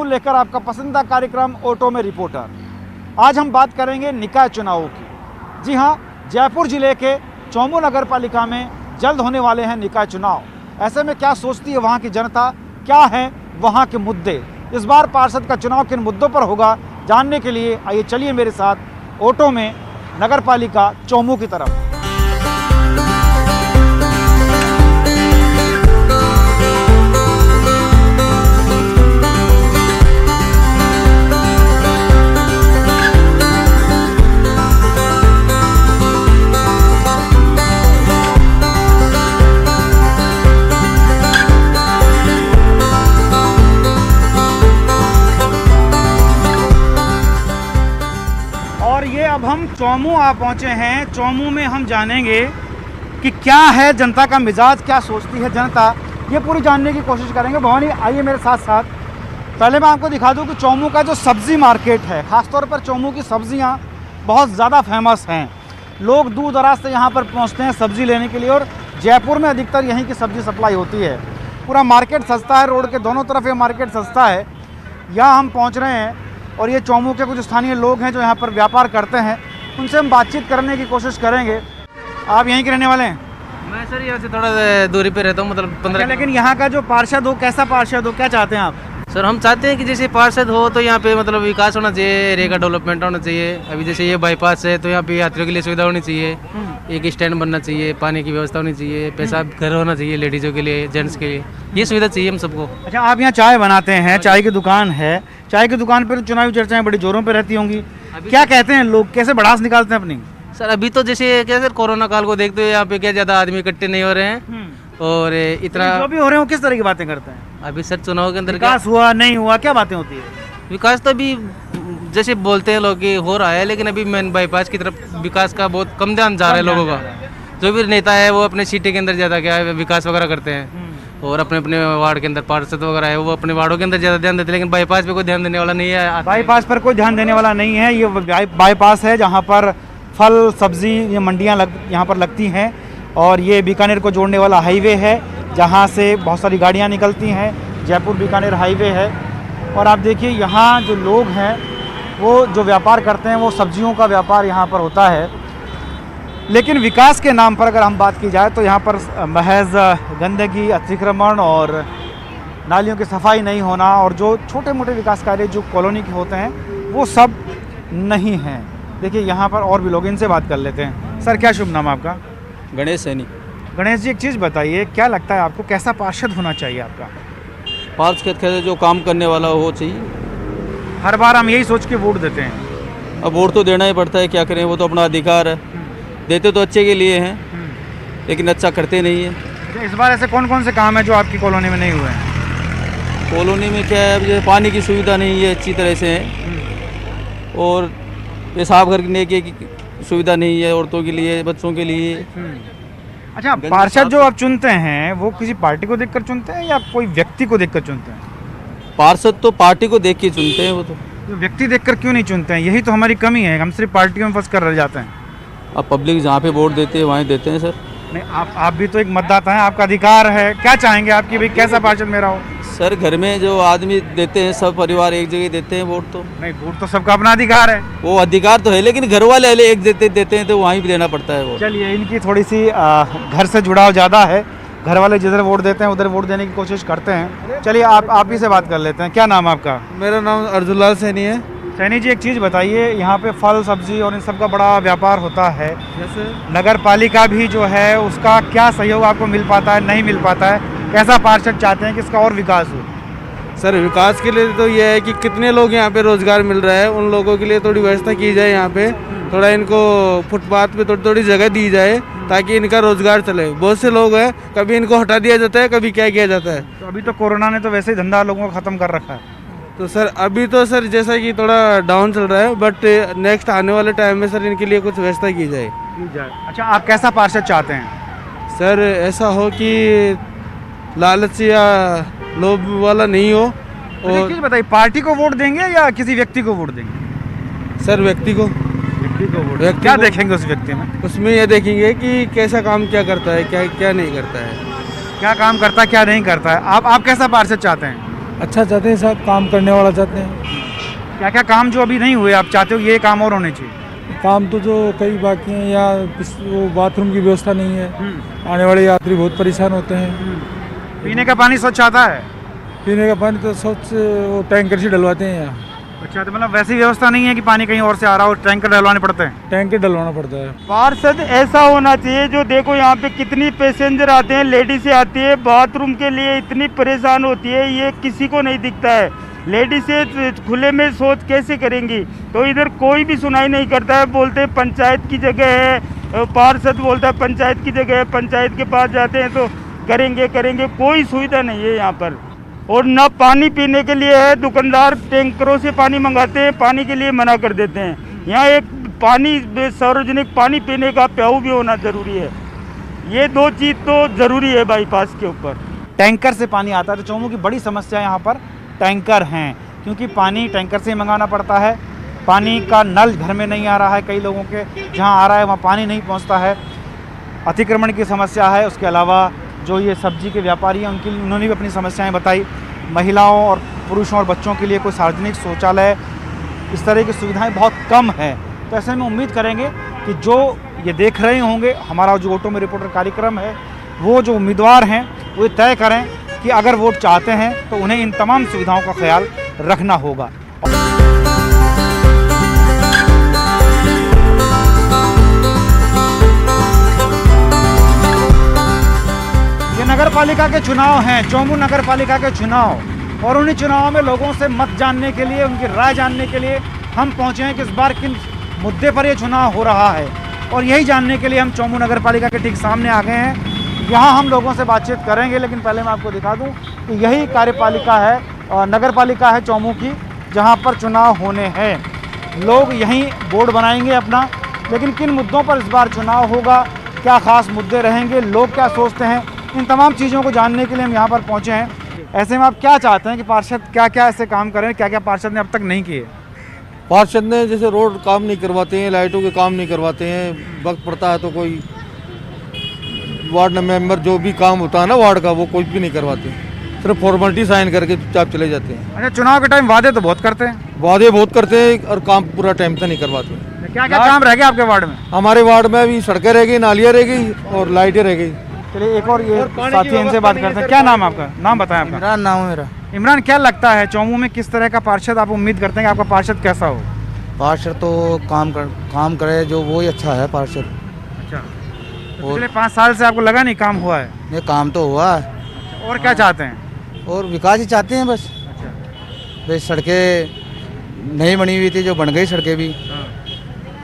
राहुल लेकर आपका पसंदीदा कार्यक्रम ऑटो में रिपोर्टर। आज हम बात करेंगे निकाय चुनावों की। जी हाँ, जयपुर जिले के चौमू नगर पालिका में जल्द होने वाले हैं निकाय चुनाव। ऐसे में क्या सोचती है वहाँ की जनता, क्या है वहाँ के मुद्दे, इस बार पार्षद का चुनाव किन मुद्दों पर होगा, जानने के लिए आइए चलिए मेरे साथ ऑटो में नगर पालिका चौमू की तरफ। अब हम चौमू आ पहुँचे हैं। चौमू में हम जानेंगे कि क्या है जनता का मिजाज, क्या सोचती है जनता, ये पूरी जानने की कोशिश करेंगे। भवानी आइए मेरे साथ साथ। पहले मैं आपको दिखा दूं कि चौमू का जो सब्ज़ी मार्केट है, ख़ासतौर पर चौमू की सब्ज़ियां बहुत ज़्यादा फेमस हैं। लोग दूर दराज से यहाँ पर पहुँचते हैं सब्ज़ी लेने के लिए और जयपुर में अधिकतर यहीं की सब्ज़ी सप्लाई होती है। पूरा मार्केट सस्ता है, रोड के दोनों तरफ ये मार्केट सस्ता है। यहाँ हम पहुँच रहे हैं और ये चौमू के कुछ स्थानीय लोग हैं जो यहाँ पर व्यापार करते हैं, उनसे हम बातचीत करने की कोशिश करेंगे। आप यहीं के रहने वाले हैं? मैं सर यहाँ से थोड़ा दूरी पे रहता हूँ, मतलब 15। लेकिन यहाँ का जो पार्षद हो, कैसा पार्षद हो, क्या चाहते हैं आप? सर हम चाहते हैं कि जैसे पार्षद हो तो यहाँ पे मतलब विकास होना चाहिए, एरिया का डेवलपमेंट होना चाहिए। अभी जैसे ये बाईपास है तो यहाँ पे यात्रियों के लिए सुविधा होनी चाहिए, एक स्टैंड बनना चाहिए, पानी की व्यवस्था होनी चाहिए, पेशाब घर होना चाहिए लेडीज़ों के लिए, जेंट्स के लिए, ये सुविधा चाहिए हम सबको। अच्छा, आप यहाँ चाय बनाते हैं, चाय की दुकान है, चाय की दुकान पर चुनावी चर्चाएं बड़ी जोरों पर रहती होंगी। क्या कहते हैं लोग, कैसे भड़ास निकालते हैं अपनी? सर अभी तो जैसे क्या सर, कोरोना काल को देखते हुए यहाँ पे क्या ज़्यादा आदमी इकट्ठे नहीं हो रहे हैं और इतना जो भी हो रहे हो किस तरह की बातें करते हैं? अभी सर चुनाव के अंदर विकास हुआ नहीं हुआ, क्या बातें होती है? विकास तो अभी जैसे बोलते हैं लोग कि हो रहा है, लेकिन अभी मेन बाईपास की तरफ विकास का बहुत कम ध्यान जा रहा है लोगों का। जो भी नेता है वो अपने सिटी के अंदर ज़्यादा क्या है विकास वगैरह करते हैं और अपने अपने वार्ड के अंदर पार्षद वगैरह है वो अपने वार्डों के अंदर ज़्यादा ध्यान देते हैं, लेकिन बाईपास पे कोई ध्यान देने वाला नहीं है। बाईपास पर कोई ध्यान देने वाला नहीं है। ये बाईपास है जहाँ पर फल सब्जी ये मंडियाँ यहाँ पर लगती हैं और ये बीकानेर को जोड़ने वाला हाईवे है जहाँ से बहुत सारी गाड़ियाँ निकलती हैं। जयपुर बीकानेर हाईवे है और आप देखिए यहाँ जो लोग हैं वो जो व्यापार करते हैं वो सब्जियों का व्यापार यहाँ पर होता है। लेकिन विकास के नाम पर अगर हम बात की जाए तो यहाँ पर महज गंदगी, अतिक्रमण और नालियों की सफाई नहीं होना और जो छोटे मोटे विकास कार्य जो कॉलोनी के होते हैं वो सब नहीं हैं। देखिए यहाँ पर और भी लोग, इनसे बात कर लेते हैं। सर क्या शुभ नाम आपका? गणेश सैनी। गणेश जी, एक चीज़ बताइए, क्या लगता है आपको कैसा पार्षद होना चाहिए आपका? पार्षद के जो काम करने वाला हो चाहिए। हर बार हम यही सोच के वोट देते हैं। अब वोट तो देना ही पड़ता है, क्या करें, वो तो अपना अधिकार है। देते तो अच्छे के लिए हैं लेकिन अच्छा करते नहीं है। इस बार ऐसे कौन कौन से काम है जो आपकी कॉलोनी में नहीं हुए हैं? कॉलोनी में क्या है, जैसे पानी की सुविधा नहीं है अच्छी तरह से है और पेशाब करने की सुविधा नहीं है औरतों के लिए, बच्चों के लिए। अच्छा, पार्षद जो आप चुनते हैं वो किसी पार्टी को देखकर चुनते हैं या कोई व्यक्ति को देखकर चुनते हैं? पार्षद तो पार्टी को देख के चुनते हैं। वो तो व्यक्ति देखकर क्यों नहीं चुनते हैं? यही तो हमारी कमी है, हम सिर्फ पार्टियों में फंस कर रह जाते हैं। अब पब्लिक जहाँ पे वोट देते हैं वहीं देते हैं सर। नहीं, आप भी तो एक मतदाता हैं, आपका अधिकार है। क्या चाहेंगे आपकी भाई कैसा पार्षद मेरा हो? सर घर में जो आदमी देते हैं, सब परिवार एक जगह देते हैं वोट। तो नहीं, वोट तो सबका अपना अधिकार है। वो अधिकार तो है लेकिन घर वाले एक देते हैं तो वहीं भी देना पड़ता है वो। चलिए, इनकी थोड़ी सी घर से जुड़ाव ज़्यादा है, घर वाले जिधर वोट देते हैं उधर वोट देने की कोशिश करते हैं। चलिए आप ही से बात कर लेते हैं। क्या नाम है आपका? मेरा नाम अर्जुनलाल सैनी है। सैनी जी, एक चीज़ बताइए, यहाँ पे फल सब्जी और इन सब का बड़ा व्यापार होता है, जैसे नगर पालिका भी जो है उसका क्या सहयोग आपको मिल पाता है, नहीं मिल पाता है? कैसा पार्षद चाहते हैं कि इसका और विकास हो? सर विकास के लिए तो ये है कि कितने लोग यहाँ पे रोजगार मिल रहा है, उन लोगों के लिए थोड़ी व्यवस्था की जाए। यहाँ पे थोड़ा इनको फुटपाथ पे थोड़ी थोड़ी जगह दी जाए ताकि इनका रोजगार चले। बहुत से लोग हैं, कभी इनको हटा दिया जाता है, कभी क्या किया जाता है। तो अभी तो कोरोना ने तो वैसे ही धंधा लोगों का ख़त्म कर रखा है। तो सर अभी तो सर जैसा कि थोड़ा डाउन चल रहा है, बट नेक्स्ट आने वाले टाइम में सर इनके लिए कुछ व्यवस्था की जाए। अच्छा, आप कैसा पार्षद चाहते हैं? सर ऐसा हो कि लालच या लोभ वाला नहीं हो। और चीज़ बताइए, पार्टी को वोट देंगे या किसी व्यक्ति को वोट देंगे? सर व्यक्ति को वोट। क्या देखेंगे उस व्यक्ति में? उसमें ये देखेंगे कि कैसा काम क्या करता है, क्या क्या नहीं करता है, क्या काम करता है, क्या नहीं करता है। आप कैसा पार्षद चाहते हैं? अच्छा चाहते हैं साहब, काम करने वाला चाहते हैं। क्या क्या काम जो अभी नहीं हुए आप चाहते हो ये काम और होने चाहिए? काम तो जो कई बाकी हैं, या वो बाथरूम की व्यवस्था नहीं है, आने वाले यात्री बहुत परेशान होते हैं। पीने का पानी स्वच्छ आता है? पीने का पानी तो स्वच्छ वो टैंकर से डलवाते हैं यहाँ। अच्छा, तो मतलब वैसी व्यवस्था नहीं है कि पानी कहीं और से आ रहा हो, टैंकर डलवाने पड़ते हैं? टैंकर डलवाना पड़ता है। पार्षद ऐसा होना चाहिए जो देखो यहाँ पे कितनी पैसेंजर आते हैं, लेडीज़ आती है, बाथरूम के लिए इतनी परेशान होती है, ये किसी को नहीं दिखता है। लेडीज़ें खुले में शौच कैसे करेंगी? तो इधर कोई भी सुनाई नहीं करता है, बोलते हैं पंचायत की जगह है, पार्षद बोलता है पंचायत की जगह है, पंचायत के पास जाते हैं तो करेंगे करेंगे, कोई सुविधा नहीं है यहाँ पर। और ना पानी पीने के लिए है, दुकानदार टैंकरों से पानी मंगाते हैं, पानी के लिए मना कर देते हैं। यहाँ एक पानी सार्वजनिक पानी पीने का प्याऊ भी होना ज़रूरी है। ये दो चीज़ तो ज़रूरी है बाईपास के ऊपर। टैंकर से पानी आता है तो चौमू की बड़ी समस्या यहाँ पर टैंकर हैं, क्योंकि पानी टैंकर से ही मंगाना पड़ता है। पानी का नल घर में नहीं आ रहा है, कई लोगों के जहाँ आ रहा है वहाँ पानी नहीं पहुँचता है। अतिक्रमण की समस्या है। उसके अलावा जो ये सब्जी के व्यापारी हैं उन्होंने भी अपनी समस्याएं बताई। महिलाओं और पुरुषों और बच्चों के लिए कोई सार्वजनिक शौचालय, इस तरह की सुविधाएं बहुत कम है। तो ऐसे में उम्मीद करेंगे कि जो ये देख रहे होंगे हमारा जो ऑटो में रिपोर्टर कार्यक्रम है, वो जो उम्मीदवार हैं वो तय करें कि अगर वोट चाहते हैं तो उन्हें इन तमाम सुविधाओं का ख्याल रखना होगा। ये नगर पालिका के चुनाव हैं, चौमू नगर पालिका के चुनाव, और उन्हीं चुनावों में लोगों से मत जानने के लिए, उनकी राय जानने के लिए हम पहुंचे हैं कि इस बार किन मुद्दे पर ये चुनाव हो रहा है। और यही जानने के लिए हम चौमू नगर पालिका के ठीक सामने आ गए हैं। यहाँ हम लोगों से बातचीत करेंगे, लेकिन पहले मैं आपको दिखा दूँ कि यही कार्यपालिका है और नगर पालिका है चौमू की, जहाँ पर चुनाव होने हैं। लोग यहीं बोर्ड बनाएंगे अपना, लेकिन किन मुद्दों पर इस बार चुनाव होगा, क्या खास मुद्दे रहेंगे, लोग क्या सोचते हैं, इन तमाम चीज़ों को जानने के लिए हम यहाँ पर पहुँचे हैं। ऐसे में आप क्या चाहते हैं कि पार्षद क्या क्या ऐसे काम करें, क्या क्या पार्षद ने अब तक नहीं किए? पार्षद ने जैसे रोड काम नहीं करवाते हैं, लाइटों के काम नहीं करवाते हैं, वक्त पड़ता है तो कोई वार्ड मेंबर जो भी काम होता है ना वार्ड का, वो कोई भी नहीं करवाते, सिर्फ फॉर्मेलिटी साइन करके चुपचाप चले जाते हैं। अच्छा, चुनाव के टाइम वादे तो बहुत करते हैं? वादे बहुत करते हैं और काम पूरा टाइम से नहीं करवाते। क्या क्या काम रह गया आपके वार्ड में? हमारे वार्ड में अभी सड़कें रह गई, नालियाँ रह गई और लाइटें रह गई। चलिए एक और ये साथी इनसे बात करते हैं। क्या नाम आपका? नाम बताएं आपका। इमरान नाम है मेरा। इमरान, क्या लगता है चौमू में किस तरह का पार्षद आप उम्मीद करते हैं कि आपका पार्षद कैसा हो? पार्षद तो काम करे जो वो ही अच्छा है पार्षद। अच्छा, तो पिछले 5 साल से आपको लगा नहीं काम हुआ है? ये काम तो हुआ है। और क्या चाहते हैं? और विकास ही चाहते हैं बस। अच्छा, बस सड़कें नहीं बनी हुई थी, जो बन गई सड़कें भी,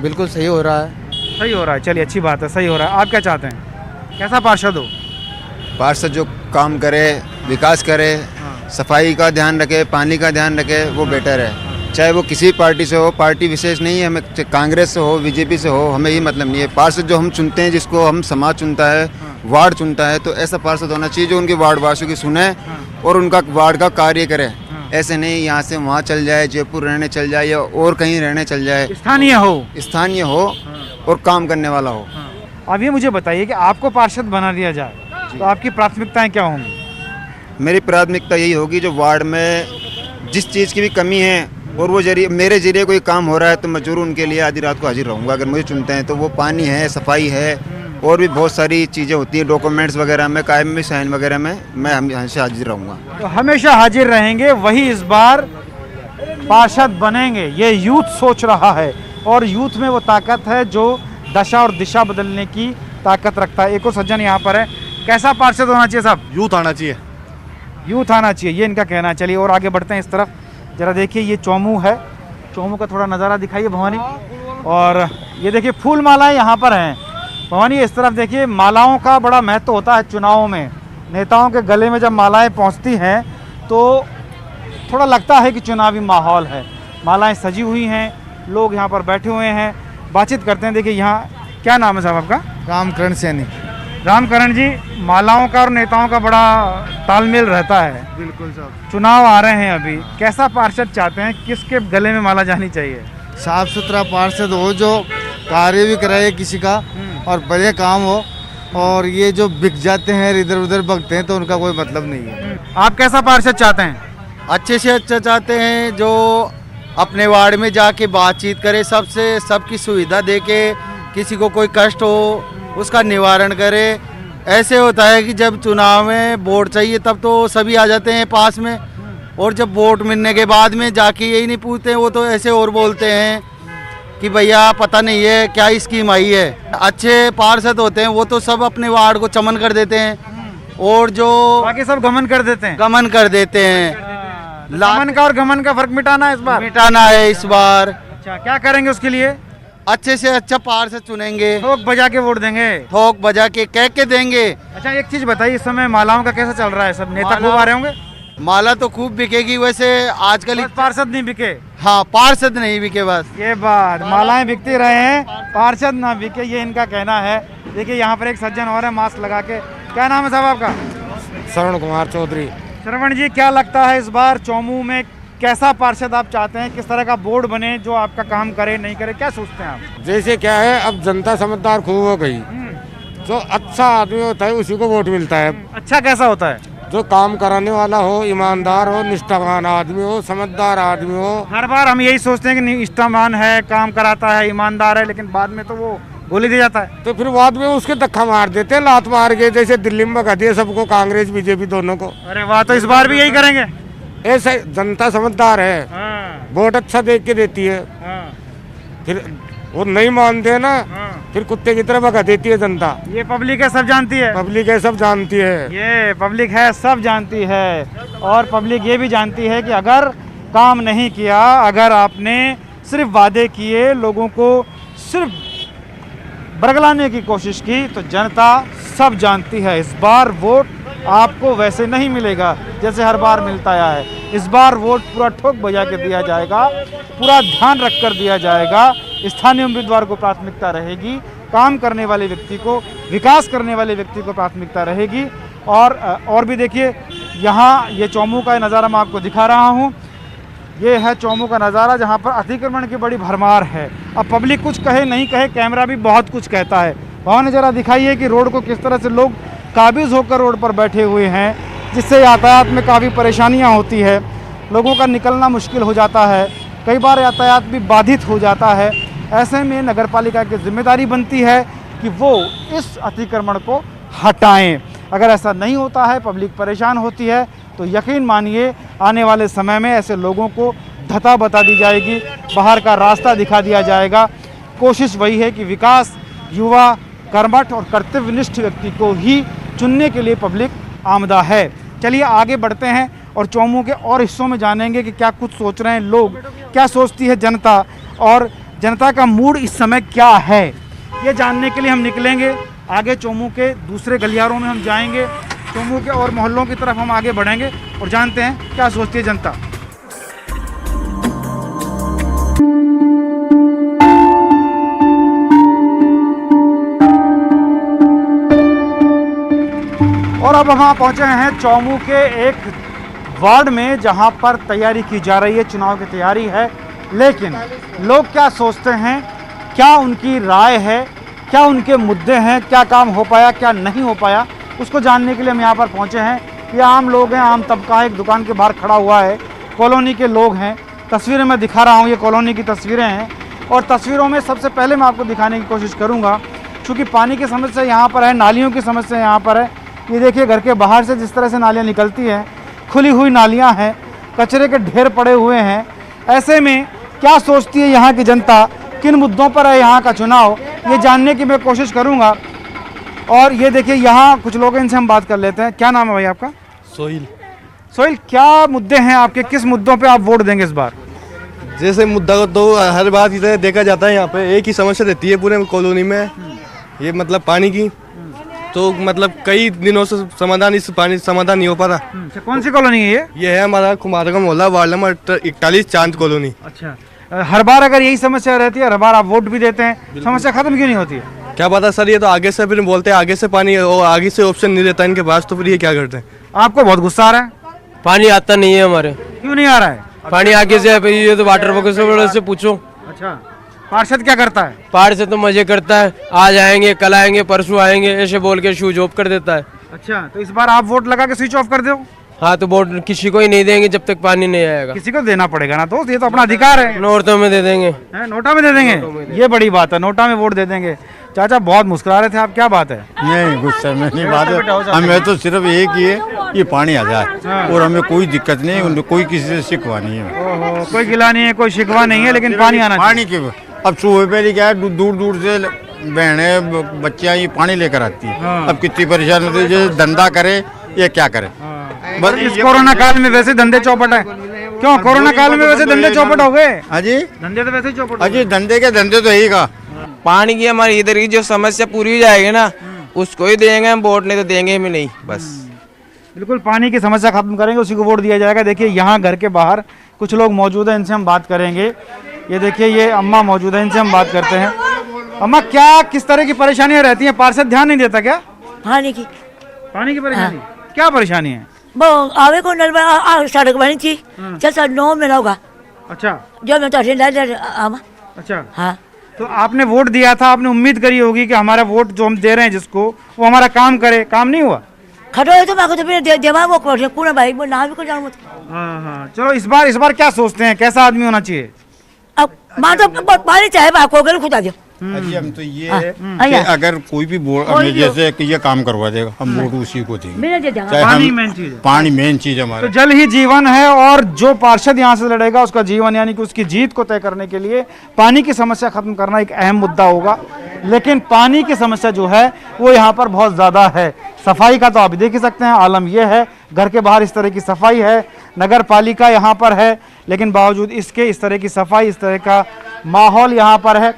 बिल्कुल सही हो रहा है। सही हो रहा है, चलिए अच्छी बात है, सही हो रहा है। आप क्या चाहते हैं, कैसा पार्षद हो? पार्षद जो काम करे, विकास करे, सफाई का ध्यान रखे, पानी का ध्यान रखे, वो बेटर है। चाहे वो किसी पार्टी से हो, पार्टी विशेष नहीं है, हमें कांग्रेस से हो, बीजेपी से हो, हमें ये मतलब नहीं है। पार्षद जो हम चुनते हैं, जिसको हम समाज चुनता है, वार्ड चुनता है, तो ऐसा पार्षद होना चाहिए जो उनके वार्ड वासियों की सुने और उनका वार्ड का कार्य करे। ऐसे नहीं यहाँ से वहाँ चल जाए, जयपुर रहने चल जाए या और कहीं रहने चल जाए। स्थानीय हो और काम करने वाला हो। अब ये मुझे बताइए कि आपको पार्षद बना दिया जाए तो आपकी प्राथमिकताएं क्या होंगी? मेरी प्राथमिकता यही होगी, जो वार्ड में जिस चीज़ की भी कमी है और वो मेरे जरिए कोई काम हो रहा है तो मैं जरूर उनके लिए आधी रात को हाजिर रहूँगा। अगर मुझे चुनते हैं तो वो पानी है, सफाई है और भी बहुत सारी चीज़ें होती हैं, डॉक्यूमेंट्स वगैरह में, कायम में साइन वगैरह में मैं हमेशा हाजिर रहूँगा। तो हमेशा हाजिर रहेंगे, वही इस बार पार्षद बनेंगे, ये यूथ सोच रहा है। और यूथ में वो ताकत है जो दशा और दिशा बदलने की ताकत रखता है। एक और सज्जन यहाँ पर है। कैसा पार्षद होना चाहिए साहब? यूथ आना चाहिए। यूथ आना चाहिए, ये इनका कहना है। चलिए और आगे बढ़ते हैं इस तरफ। जरा देखिए, ये चौमू है, चौमू का थोड़ा नज़ारा दिखाइए भवानी। और ये देखिए फूल मालाएं यहाँ पर हैं भवानी। इस तरफ देखिए, मालाओं का बड़ा महत्व होता है चुनावों में। नेताओं के गले में जब मालाएं पहुँचती हैं तो थोड़ा लगता है कि चुनावी माहौल है। मालाएं सजी हुई हैं, लोग यहाँ पर बैठे हुए हैं, बातचीत करते हैं। देखिए यहाँ, क्या नाम है साहब आपका? रामकरण सैनी। रामकरण जी, मालाओं का और नेताओं का बड़ा तालमेल रहता है। बिल्कुल साहब। चुनाव आ रहे हैं अभी, कैसा पार्षद चाहते हैं, किसके गले में माला जानी चाहिए? साफ सुथरा पार्षद हो, जो कार्य भी कराए किसी का और बड़े काम हो। और ये जो बिक जाते हैं, इधर उधर भगते हैं, तो उनका कोई मतलब नहीं है। आप कैसा पार्षद चाहते हैं? अच्छे से अच्छा चाहते हैं, जो अपने वार्ड में जाके बातचीत करे सबसे, सबकी सुविधा देके, किसी को कोई कष्ट हो उसका निवारण करे। ऐसे होता है कि जब चुनाव में वोट चाहिए तब तो सभी आ जाते हैं पास में, और जब वोट मिलने के बाद में जाके यही नहीं पूछते हैं, वो तो ऐसे और बोलते हैं कि भैया पता नहीं है क्या स्कीम आई है। अच्छे पार्षद होते हैं वो तो सब अपने वार्ड को चमन कर देते हैं, और जो बाकी सब गमन कर देते हैं। गमन कर देते हैं। गमन का और गमन का फर्क मिटाना है इस बार। मिटाना है इस बार। अच्छा, क्या करेंगे उसके लिए? अच्छे से अच्छा पार्षद चुनेंगे, ठोक बजा के वोट देंगे। ठोक बजा के कह के देंगे। अच्छा, एक चीज बताइए, इस समय मालाओं का कैसा चल रहा है? सब नेता खूब आ रहे होंगे? माला तो खूब बिकेगी वैसे आजकल। बस पार्षद नहीं बिके। हाँ, पार्षद नहीं बिके बस। ये बात, मालाएं बिकती रहे हैं, पार्षद ना बिके, ये इनका कहना है। देखिए यहाँ पर एक सज्जन और है मास्क लगा के। क्या नाम है साहब आपका? श्रवण कुमार चौधरी। श्रवण जी, क्या लगता है इस बार चौमू में कैसा पार्षद आप चाहते हैं? किस तरह का बोर्ड बने जो आपका काम करे नहीं करे, क्या सोचते हैं आप? जैसे क्या है, अब जनता समझदार खूब हो गई, जो अच्छा आदमी होता है उसी को वोट मिलता है। अच्छा कैसा होता है? जो काम कराने वाला हो, ईमानदार हो, निष्ठावान आदमी हो, समझदार आदमी हो। हर बार हम यही सोचते हैं कि निष्ठावान है, काम कराता है, ईमानदार है, लेकिन बाद में तो वो गोली दे जाता है। तो फिर बाद में उसके धक्का मार देते हैं, लात मार के, जैसे दिल्ली में भगा दिए सबको, कांग्रेस बीजेपी दोनों को। अरे वाह, तो इस बार भी यही करेंगे? ऐसे जनता समझदार है, हाँ, वोट अच्छा देख के देती है। हाँ, फिर वो नहीं मानते ना, हाँ। फिर कुत्ते की तरह भगा देती है जनता। ये पब्लिक है, सब जानती है। पब्लिक है, सब जानती है। ये पब्लिक है, सब जानती है। और पब्लिक ये भी जानती है कि अगर काम नहीं किया, अगर आपने सिर्फ वादे किए, लोगों को सिर्फ बरगलाने की कोशिश की, तो जनता सब जानती है इस बार वोट आपको वैसे नहीं मिलेगा जैसे हर बार मिलता आया है। इस बार वोट पूरा ठोक बजा के दिया जाएगा, पूरा ध्यान रख कर दिया जाएगा। स्थानीय उम्मीदवार को प्राथमिकता रहेगी, काम करने वाले व्यक्ति को, विकास करने वाले व्यक्ति को प्राथमिकता रहेगी। और भी देखिए, यहाँ ये चौमू का नज़ारा मैं आपको दिखा रहा हूँ। ये है चौमू का नज़ारा जहाँ पर अतिक्रमण की बड़ी भरमार है। अब पब्लिक कुछ कहे नहीं कहे, कैमरा भी बहुत कुछ कहता है। वहाँ ज़रा दिखाइए कि रोड को किस तरह से लोग काबिज होकर रोड पर बैठे हुए हैं, जिससे यातायात में काफ़ी परेशानियाँ होती है, लोगों का निकलना मुश्किल हो जाता है, कई बार यातायात भी बाधित हो जाता है। ऐसे में नगरपालिका की जिम्मेदारी बनती है कि वो इस अतिक्रमण को हटाएं। अगर ऐसा नहीं होता है, पब्लिक परेशान होती है, तो यकीन मानिए आने वाले समय में ऐसे लोगों को धता बता दी जाएगी, बाहर का रास्ता दिखा दिया जाएगा। कोशिश वही है कि विकास, युवा, कर्मठ और कर्तव्यनिष्ठ व्यक्ति को ही चुनने के लिए पब्लिक आमदा है। चलिए आगे बढ़ते हैं और चौमू के और हिस्सों में जानेंगे कि क्या कुछ सोच रहे हैं लोग, क्या सोचती है जनता, और जनता का मूड इस समय क्या है, ये जानने के लिए हम निकलेंगे। आगे चौमू के दूसरे गलियारों में हम जाएंगे, चौमू के और मोहल्लों की तरफ हम आगे बढ़ेंगे और जानते हैं क्या सोचती है जनता। और अब हम पहुंचे हैं चौमू के एक वार्ड में जहां पर तैयारी की जा रही है, चुनाव की तैयारी है। लेकिन लोग क्या सोचते हैं, क्या उनकी राय है, क्या उनके मुद्दे हैं, क्या काम हो पाया, क्या नहीं हो पाया, उसको जानने के लिए हम यहाँ पर पहुँचे हैं। ये आम लोग हैं, आम तबका है, एक दुकान के बाहर खड़ा हुआ है, कॉलोनी के लोग हैं। तस्वीरें मैं दिखा रहा हूँ, ये कॉलोनी की तस्वीरें हैं। और तस्वीरों में सबसे पहले मैं आपको दिखाने की कोशिश करूँगा, चूँकि पानी की समस्या यहाँ पर है, नालियों की समस्या यहाँ पर है। ये देखिए घर के बाहर से जिस तरह से नालियाँ निकलती हैं, खुली हुई नालियाँ हैं, कचरे के ढेर पड़े हुए हैं। ऐसे में क्या सोचती है यहाँ की जनता, किन मुद्दों पर है यहाँ का चुनाव, ये जानने की मैं कोशिश करूँगा। और ये देखिए यहाँ कुछ लोग हैं, इनसे हम बात कर लेते हैं। क्या नाम है भाई आपका? सोहिल। सोहिल, क्या मुद्दे हैं आपके, किस मुद्दों पे आप वोट देंगे इस बार? जैसे मुद्दा को तो हर बात इधर देखा जाता है, यहाँ पे एक ही समस्या रहती है पूरे कॉलोनी में, ये मतलब पानी की। तो मतलब कई दिनों से समाधान नहीं हो पा रहा। कौन सी कॉलोनी है ये है हमारा कुमार का मोहल्ला, वार्ड नंबर 41, चांद कॉलोनी। अच्छा, हर बार अगर यही समस्या रहती है, हर बार आप वोट भी देते हैं, समस्या खत्म क्यों नहीं होती है? क्या पता सर, ये तो आगे से फिर बोलते हैं आगे से पानी, और आगे से ऑप्शन नहीं रहता इनके पास, तो फिर ये क्या करते हैं? आपको बहुत गुस्सा आ रहा है? पानी आता नहीं है हमारे। क्यों नहीं आ रहा है? पानी आगे से ये तो वाटर वर्क से पूछो। अच्छा, पार्षद क्या करता है? पार्षद तो मजे करता है, आज आएंगे, कल आएंगे, परसों आएंगे, ऐसे बोल के स्विच ऑफ कर देता है। अच्छा, तो इस बार आप वोट लगा के स्विच ऑफ कर दो? हाँ तो वोट किसी को ही नहीं देंगे जब तक पानी नहीं आएगा। किसी को देना पड़ेगा ना दोस्त, ये तो अपना अधिकार है। नोटों में दे देंगे। नोटा में दे देंगे, ये बड़ी बात है, नोटा में वोट दे देंगे। चाचा बहुत मुस्कुरा रहे थे आप, क्या बात है? नहीं गुस्सा में नहीं बात है, हमें तो सिर्फ एक ही है, ये पानी आ जाए और हमें कोई दिक्कत नहीं है, कोई किसी से शिकवा नहीं है। कोई गिला नहीं है, कोई शिकवा नहीं है, लेकिन पानी आना पानी के अब सुबह पहले क्या है, दूर दूर से बहनें बच्चियाँ ये पानी लेकर आती है। अब कितनी परेशान होती है, जैसे धंधा करे या क्या करे। बस इस कोरोना काल में वैसे धंधे चौपट है। क्यों कोरोना काल में वैसे धंधे चौपट हो गए? हाँ जी, धंधे तो वैसे ही चौपट। अजी धंधे के धंधे तो यही का पानी की हमारी इधर की जो समस्या पूरी हो जाएगी ना, उसको ही देंगे हम वोट, नहीं तो देंगे भी नहीं। बस बिल्कुल पानी की समस्या खत्म करेंगे, उसी को वोट दिया जाएगा। देखिए यहाँ घर के बाहर कुछ लोग मौजूद हैं, इनसे हम बात करेंगे। ये देखिए ये अम्मा मौजूद है, इनसे हम बात करते हैं। अम्मा क्या किस तरह की परेशानियां रहती हैं? पार्षद ध्यान नहीं देता क्या? पानी की परेशानी क्या परेशानी है? वो आवे को नल में सड़क बनी थी, चल 9 महीना होगा। अच्छा, जो मैं तो अच्छा हाँ। तो आपने वोट दिया था, आपने उम्मीद करी होगी कि हमारा वोट जो हम दे रहे हैं जिसको, वो हमारा काम करे, काम नहीं हुआ। खड़ो है तो मैं तो फिर देवा वो पूरा भाई वो ना भी को जाऊँ। हाँ, चलो इस बार क्या सोचते हैं, कैसा आदमी होना चाहिए? अब माँ तो पानी चाहे आपको अगर खुदा दो। अजी हम तो ये है कि अगर कोई भी हमें जैसे कि ये काम करवा देगा, हम वोट उसी को देंगे। पानी मेन चीज है, पानी मेन चीज हमारा। तो जल ही जीवन है, और जो पार्षद यहाँ से लड़ेगा उसका जीवन यानी कि उसकी जीत को तय करने के लिए पानी की समस्या खत्म करना एक अहम मुद्दा होगा। लेकिन पानी की समस्या जो है वो यहाँ पर बहुत ज़्यादा है। सफाई का तो आप देख ही सकते हैं, आलम यह है, घर के बाहर इस तरह की सफाई है, नगर पालिका यहाँ पर है, लेकिन बावजूद इसके इस तरह की सफाई, इस तरह का माहौल यहाँ पर है।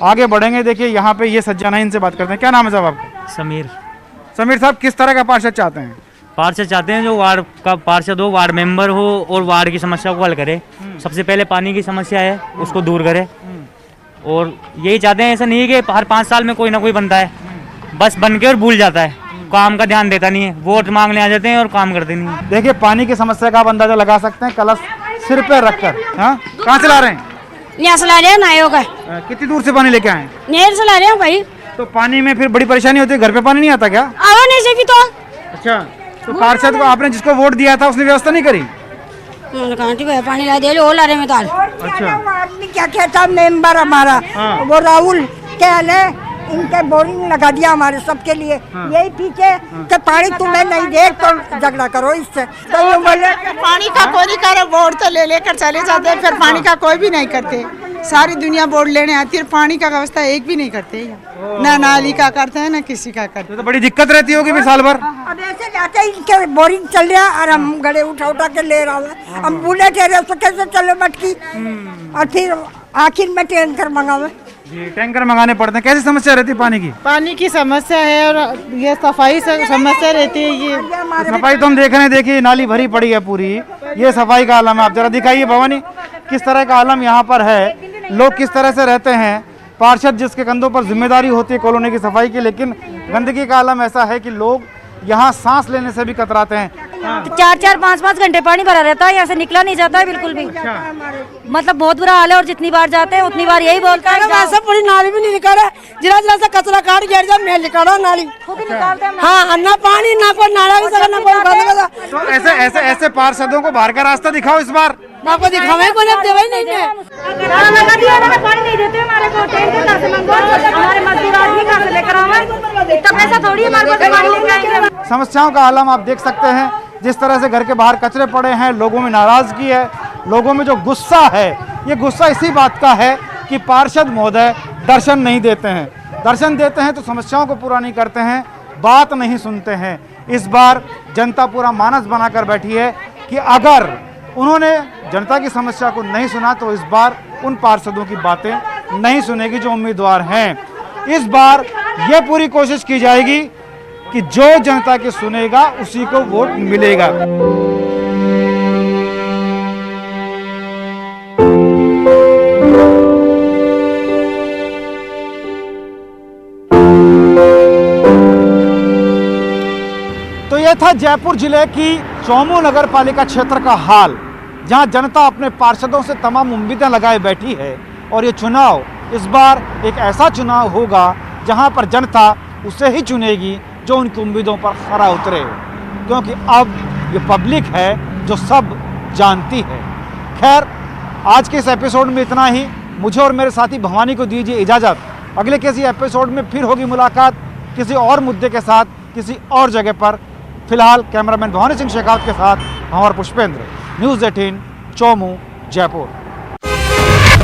आगे बढ़ेंगे, देखिए यहाँ पे ये सज्जन है, इनसे बात करते हैं। क्या नाम है साहब आपका? समीर साहब, किस तरह का पार्षद चाहते हैं? पार्षद चाहते हैं जो वार्ड का पार्षद हो, वार्ड मेंबर हो और वार्ड की समस्या को हल करे। सबसे पहले पानी की समस्या है उसको दूर करे, और यही चाहते हैं। ऐसा नहीं है कि हर 5 साल में कोई ना कोई बनता है, बस बन के और भूल जाता है, काम का ध्यान देता नहीं है, वोट मांगने आ जाते हैं और काम करते नहीं है। देखिए पानी की समस्या का आप अंदाजा लगा सकते हैं, कलश सिर पे रखकर। हाँ, कहाँ से ला रहे हैं? यहाँ से ला रहे हैं नायों का। कितनी दूर से पानी लेके आए? नहर से ला रहे हैं भाई। तो पानी में फिर बड़ी परेशानी होती है, घर पे पानी नहीं आता क्या? आवा नहीं से भी तो। अच्छा, तो पार्षद को आपने जिसको वोट दिया था उसने व्यवस्था नहीं करी? पानी ला दे लो, ला रहे में ताल। अच्छा, आदमी क्या कहता मेंबर हमारा वो राहुल क्या है, इनके बोरिंग लगा दिया हमारे सबके लिए। यही पीछे कि पानी तुम्हें नहीं दे तो झगड़ा करो इससे। तो ये बोले पानी का कोई नहीं करे, वोट तो ले लेकर चले जाते हैं, फिर पानी का कोई भी नहीं करते। सारी दुनिया वोट लेने आती है, पानी का व्यवस्था एक भी नहीं करते, ना नाली का करते हैं ना किसी का करते। तो बड़ी दिक्कत रहती होगी फिर साल भर। अब ऐसे जाते इनके बोरिंग चल रहा और हम गड़े उठा उठा के ले रहा है। हम बुलेट है तो कैसे चले मटकी, और फिर आखिर में टैंकर मंगावे। टैंकर मंगाने पड़ते हैं। कैसी समस्या रहती है पानी की? पानी की समस्या है और ये सफाई समस्या रहती है। ये सफाई तो हम देख रहे हैं, देखिए नाली भरी पड़ी है पूरी, ये सफाई का आलम है। आप जरा दिखाइए भवानी, किस तरह का आलम यहाँ पर है, लोग किस तरह से रहते हैं। पार्षद जिसके कंधों पर जिम्मेदारी होती है कॉलोनी की सफाई की, लेकिन गंदगी का आलम ऐसा है कि लोग यहाँ सांस लेने से भी कतराते हैं। 4-4, 5-5 घंटे पानी भरा रहता है, यहाँ से निकला नहीं जाता है बिल्कुल भी। मतलब बहुत बुरा हाल है, और जितनी बार जाते हैं उतनी बार यही बोलता है वैसे पूरी नाली भी नहीं निकाला, जरा जरा सा कचरा काट गिर जाए मैं निकाला नाली खुद ही निकालते हैं। हाँ, ना पानी ना कोई नाला की जगह ना कोई। तो ऐसे पार्षदों को बाहर का रास्ता दिखाओ इस बार। आपको दिखावे को जब देवा ही नहीं है। पानी नहीं देते हमारे को, टैंकर कहाँ से मंगवाओ, हमारे मजदूर आदमी कहाँ से लेकर आवे, इतना पैसा थोड़ी हमारे को पानी लेके आएंगे। समस्याओं का आलम आप देख सकते हैं, जिस तरह से घर के बाहर कचरे पड़े हैं, लोगों में नाराजगी है, लोगों में जो गुस्सा है, ये गुस्सा इसी बात का है कि पार्षद महोदय दर्शन नहीं देते हैं। दर्शन देते हैं तो समस्याओं को पूरा नहीं करते हैं, बात नहीं सुनते हैं। इस बार जनता पूरा मानस बनाकर बैठी है कि अगर उन्होंने जनता की समस्या को नहीं सुना तो इस बार उन पार्षदों की बातें नहीं सुनेगी जो उम्मीदवार हैं। इस बार ये पूरी कोशिश की जाएगी कि जो जनता की सुनेगा उसी को वोट मिलेगा। तो यह था जयपुर जिले की चौमू नगर पालिका क्षेत्र का हाल, जहां जनता अपने पार्षदों से तमाम उम्मीदें लगाए बैठी है। और ये चुनाव इस बार एक ऐसा चुनाव होगा जहां पर जनता उसे ही चुनेगी जो उनकी उम्मीदों पर खरा उतरे, क्योंकि अब ये पब्लिक है जो सब जानती है। खैर, आज के इस एपिसोड में इतना ही। मुझे और मेरे साथी भवानी को दीजिए इजाज़त। अगले किसी एपिसोड में फिर होगी मुलाकात किसी और मुद्दे के साथ, किसी और जगह पर। फिलहाल कैमरामैन भवानी सिंह शेखावत के साथ हमारा पुष्पेंद्र, न्यूज़ 18 चौमू, जयपुर।